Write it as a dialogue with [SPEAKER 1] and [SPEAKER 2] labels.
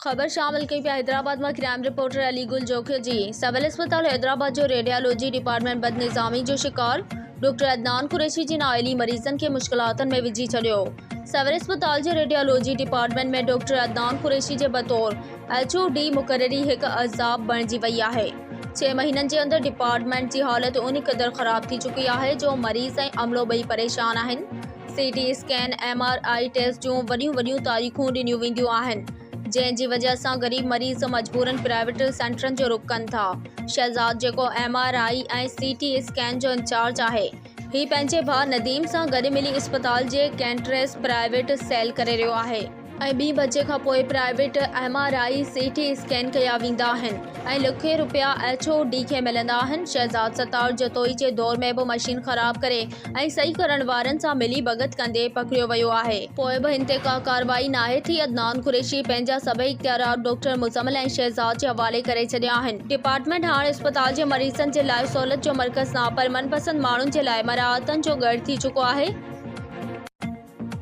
[SPEAKER 1] ख़बर शामिल कई पिया हैदराबाद में क्राइम रिपोर्टर अली गुल जोखे जी सिविल अस्पताल हैदराबाद जो रेडियोलॉजी डिपार्टमेंट बदनिज़ामी जो शिकार डॉक्टर अदनान कुरैशी जी नाइली मरीज़न के मुश्किलातन में विझी छॾियो। सिविल अस्पताल जे रेडियोलॉजी डिपार्टमेंट में डॉक्टर अदनान कुरैशी जे बतौर HOD मुक़ररी एक अज़ाब बणिजी वई आहे। 6 महीननि जे अंदर डिपार्टमेंट की हालत उन कदर ख़राब थी चुकी है जो मरीज़ ऐं अमलो ॿई परेशान आहिनि। CT स्कैन MRI टेस्ट जूं वॾियूं तारीख़ूं ॾिनियूं वेंदियूं आहिनि, जंहिंजी वजह से गरीब मरीज़ मजबूरन प्राइवेट सेंटरन जो रुख कनि था। शहजाद जेको MRI ऐं CT स्कैन जो इंचार्ज आहे, ही पंहिंजे भाउ नदीम सां गॾु मिली अस्पताल जे कैंट्रेस प्राइवेट सेल करे रहियो आहे ऐं 2 बजे खां पोइ प्राइवेट MRI CT स्कैन कया वेंदा आहिनि ऐं लखे रुपया HOD खे मिलंदा आहिनि। शहजाद सतार जतोई जे दौर में बि मशीन ख़राब करे ऐं सही करण वारनि सां मिली भगत कंदे पकड़ियो वियो आहे। पोइ बि हिन ते का कार्रवाई नाहे थी। अदनान कुरैशी पंहिंजा सभई इख्तियारात डॉक्टर मुज़म्मिल ऐं शहजाद जे हवाले करे छॾिया आहिनि। डिपार्टमेंट हाणे अस्पताल जे मरीज़नि जे लाइ सहूलियत जो मर्कज़ न पर मनपसंद माण्हुनि जे लाइ मराहतनि जो गढ़ थी चुको आहे।